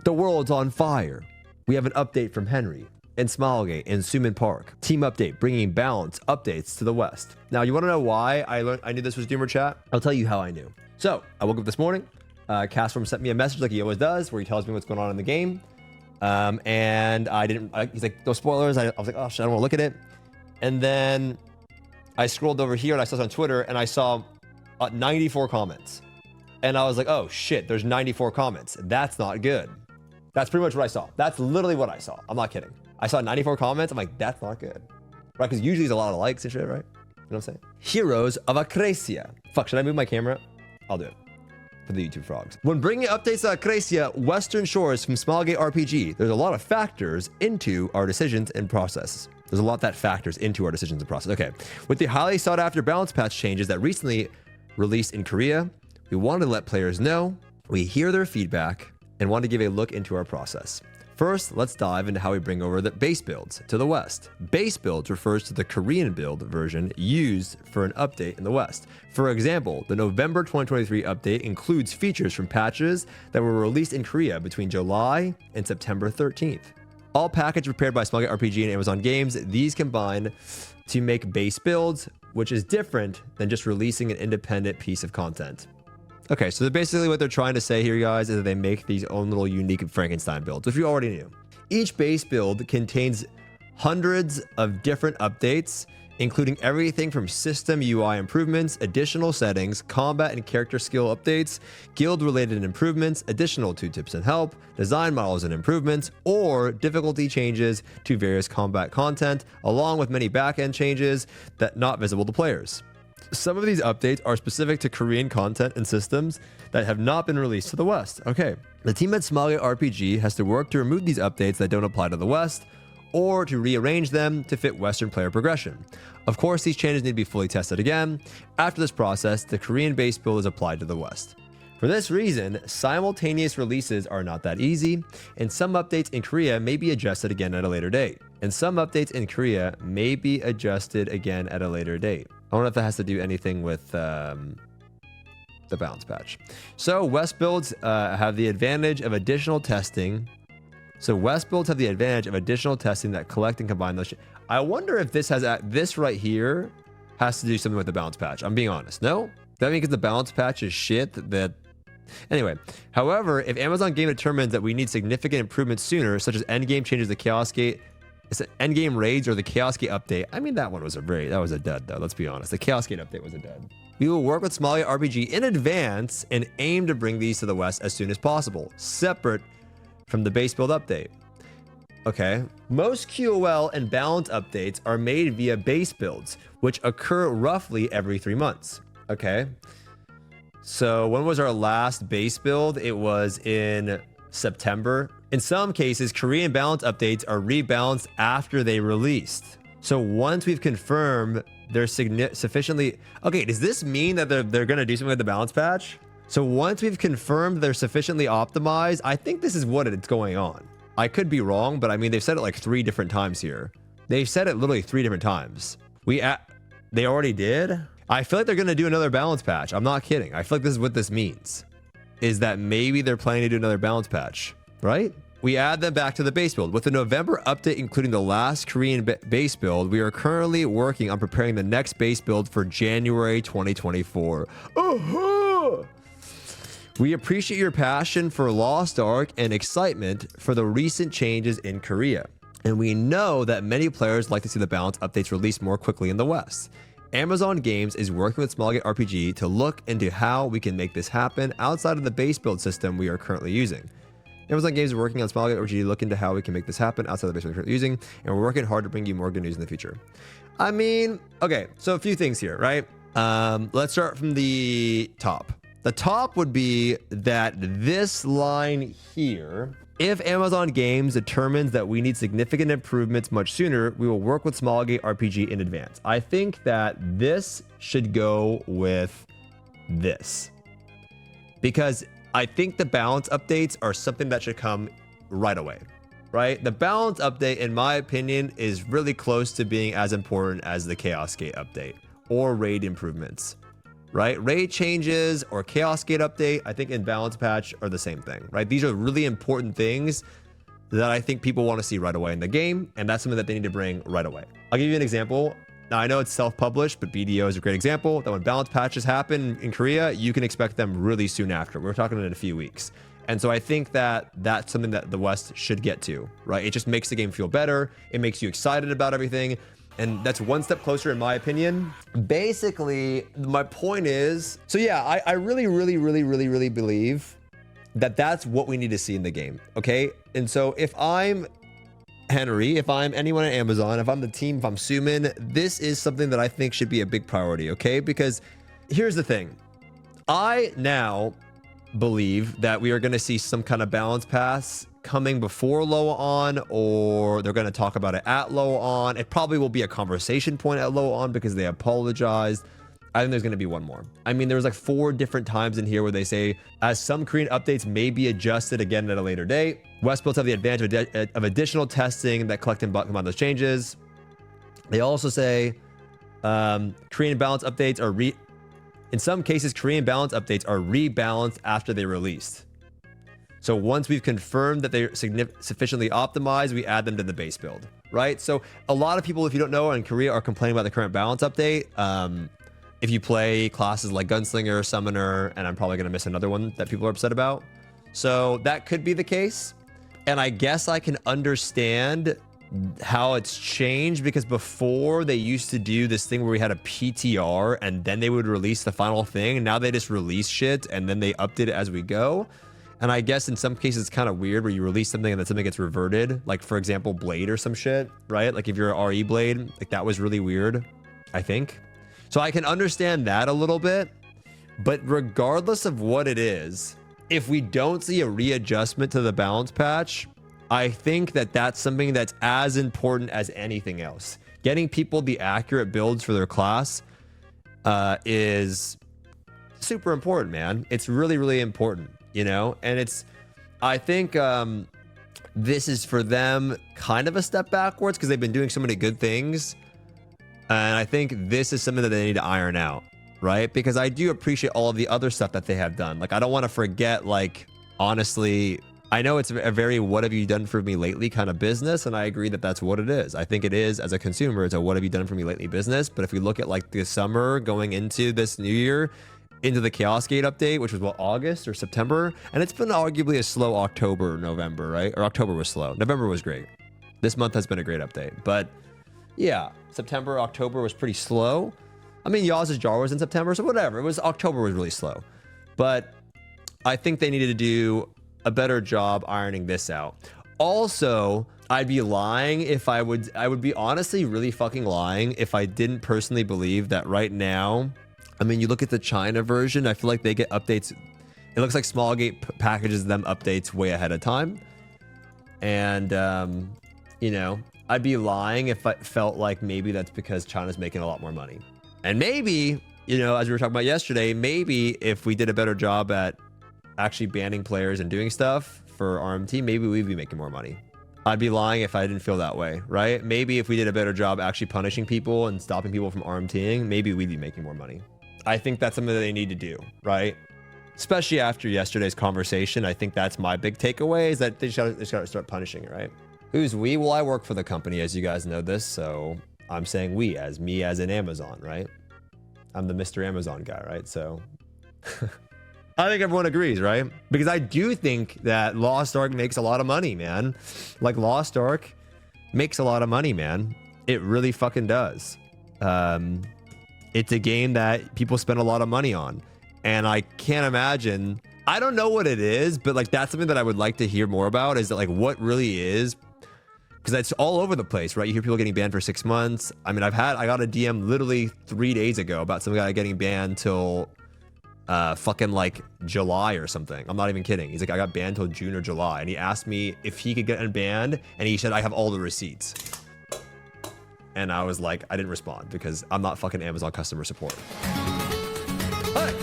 The world's on fire. We have an update from Henry and Smilegate and Suman Park. Team update, bringing balance updates to the West. Now, you want to know why I knew this was Doomer Chat? I'll tell you how I knew. So, I woke up this morning. Castform sent me a message like he always does, where he tells me what's going on in the game. And he's like, no spoilers. I was like, oh shit, I don't want to look at it. And then I scrolled over here and I saw this on Twitter and I saw 94 comments. And I was like, oh shit, there's 94 comments. That's not good. That's pretty much what I saw. That's literally what I saw. I'm not kidding. I saw 94 comments. I'm like, that's not good. Right? Because usually there's a lot of likes and shit, right? You know what I'm saying? Heroes of Acracia. Fuck, should I move my camera? I'll do it. For the YouTube frogs. When bringing updates to Acracia Western Shores from Smilegate RPG, there's a lot of factors into our decisions and process. There's a lot that factors into our decisions and process. Okay. With the highly sought after balance patch changes that recently released in Korea, we wanted to let players know we hear their feedback and want to give a look into our process. First, let's dive into how we bring over the base builds to the West. Base builds refers to the Korean build version used for an update in the West. For example, the November 2023 update includes features from patches that were released in Korea between July and September 13th. All packages prepared by Smilegate RPG and Amazon Games, these combine to make base builds, which is different than just releasing an independent piece of content. Okay, so basically what they're trying to say here, guys, is that they make these own little unique Frankenstein builds, which you already knew. Each base build contains hundreds of different updates, including everything from system UI improvements, additional settings, combat and character skill updates, guild-related improvements, additional tooltips and help, design models and improvements, or difficulty changes to various combat content, along with many back-end changes that not visible to players. Some of these updates are specific to Korean content and systems that have not been released to the West. Okay, the team at Smilegate RPG has to work to remove these updates that don't apply to the West, or to rearrange them to fit Western player progression. Of course, these changes need to be fully tested again. After this process, the Korean base build is applied to the West. For this reason, simultaneous releases are not that easy, and some updates in Korea may be adjusted again at a later date. And some updates in Korea may be adjusted again at a later date. I don't know if that has to do anything with the balance patch. So West builds have the advantage of additional testing. That collect and combine those. I wonder if this right here has to do something with the balance patch. I'm being honest. No? That means the balance patch is shit Anyway, however, if Amazon Game determines that we need significant improvements sooner, such as endgame changes to Chaos Gate, endgame raids or the Chaos Gate update. I mean, that was a dud though. Let's be honest. The Chaos Gate update was a dud. We will work with Smilegate RPG in advance and aim to bring these to the West as soon as possible, separate from the base build update. Okay. Most QOL and balance updates are made via base builds, which occur roughly every 3 months. Okay. So when was our last base build? It was in September. In some cases, Korean balance updates are rebalanced after they released. So once we've confirmed they're sufficiently... Okay, does this mean that they're going to do something with the balance patch? So once we've confirmed they're sufficiently optimized, I think this is what it's going on. I could be wrong, but I mean, they've said it like 3 different times here. They've said it literally 3 different times. They already did? I feel like they're going to do another balance patch. I'm not kidding. I feel like this is what this means. Is that maybe they're planning to do another balance patch, right? We add them back to the base build. With the November update, including the last Korean base build, we are currently working on preparing the next base build for January 2024. Uh-huh. We appreciate your passion for Lost Ark and excitement for the recent changes in Korea. And we know that many players like to see the balance updates released more quickly in the West. Amazon Games is working with Smilegate RPG to look into how we can make this happen outside of the base build system we are currently using. Amazon Games is working on Smilegate RPG to look into how we can make this happen outside of the base build we're currently using, and we're working hard to bring you more good news in the future. I mean, okay, so a few things here, right? Let's start from the top. The top would be that this line here, if Amazon Games determines that we need significant improvements much sooner, we will work with Smilegate RPG in advance. I think that this should go with this, because I think the balance updates are something that should come right away, right? The balance update, in my opinion, is really close to being as important as the Chaos Gate update or raid improvements. right? Raid changes or Chaos Gate update, I think in balance patch are the same thing, right? These are really important things that I think people want to see right away in the game, and that's something that they need to bring right away. I'll give you an example. Now, I know it's self-published, but BDO is a great example that when balance patches happen in Korea, you can expect them really soon after. We're talking in a few weeks. And so I think that that's something that the West should get to, right? It just makes the game feel better. It makes you excited about everything. And that's one step closer, in my opinion. Basically, my point is, so yeah, I really believe that that's what we need to see in the game, okay? And so if I'm Henry, if I'm anyone at Amazon, if I'm the team, if I'm Sumin, this is something that I think should be a big priority, okay? Because here's the thing. I now believe that we are going to see some kind of balance pass coming before low on, or they're going to talk about it at low on. It probably will be a conversation point at low on because they apologized. I think there's going to be one more. I mean, there was like 4 different times in here where they say, as some Korean updates may be adjusted again at a later date, West builds have the advantage of additional testing that collect and come on those changes. They also say Korean balance updates are in some cases, Korean balance updates are rebalanced after they released. So once we've confirmed that they're sufficiently optimized, we add them to the base build, right? So a lot of people, if you don't know, in Korea are complaining about the current balance update. If you play classes like Gunslinger, Summoner, and I'm probably going to miss another one that people are upset about. So that could be the case. And I guess I can understand how it's changed, because before they used to do this thing where we had a PTR and then they would release the final thing. And now they just release shit and then they update it as we go. And I guess in some cases it's kind of weird where you release something and then something gets reverted. Like, for example, Blade or some shit, right? Like if you're an RE Blade, like that was really weird, I think. So I can understand that a little bit, but regardless of what it is, if we don't see a readjustment to the balance patch, I think that that's something that's as important as anything else. Getting people the accurate builds for their class is super important, man. It's really important, you know? And it's, I think this is for them kind of a step backwards because they've been doing so many good things. And I think this is something that they need to iron out, right? Because I do appreciate all of the other stuff that they have done. Like, I don't want to forget, like, honestly, I know it's a very what have you done for me lately kind of business. And I agree that that's what it is. I think it is, as a consumer, it's a what have you done for me lately business. But if we look at like the summer going into this new year, into the Chaos Gate update, which was what, August or September? And it's been arguably a slow October or November, right? Or October was slow. November was great. This month has been a great update. But yeah, September, October was pretty slow. I mean, Yaz's Jar was in September, so whatever. It was, October was really slow. But I think they needed to do a better job ironing this out. Also, I'd be lying if I would be honestly really fucking lying if I didn't personally believe that right now, I mean, you look at the China version, I feel like they get updates. It looks like Smallgate packages them updates way ahead of time. And, you know, I'd be lying if I felt like maybe that's because China's making a lot more money. And maybe, you know, as we were talking about yesterday, maybe if we did a better job at actually banning players and doing stuff for RMT, maybe we'd be making more money. I'd be lying if I didn't feel that way, right? Maybe if we did a better job actually punishing people and stopping people from RMTing, maybe we'd be making more money. I think that's something that they need to do, right? Especially after yesterday's conversation, I think that's my big takeaway, is that they just gotta start punishing it, right? Who's we? Well, I work for the company, as you guys know this, so I'm saying we, as me as in Amazon, right? I'm the Mr. Amazon guy, right? So I think everyone agrees, right? Because I do think that Lost Ark makes a lot of money, man. Like, Lost Ark makes a lot of money, man. It really fucking does. It's a game that people spend a lot of money on. And I can't imagine, I don't know what it is, but like that's something that I would like to hear more about, is that like what really is, because it's all over the place, right? You hear people getting banned for 6 months. I mean, I got a DM literally 3 days ago about some guy getting banned till fucking like July or something. I'm not even kidding. He's like, I got banned till June or July. And he asked me if he could get unbanned, and he said, I have all the receipts. And I was like, I didn't respond because I'm not fucking Amazon customer support. All right.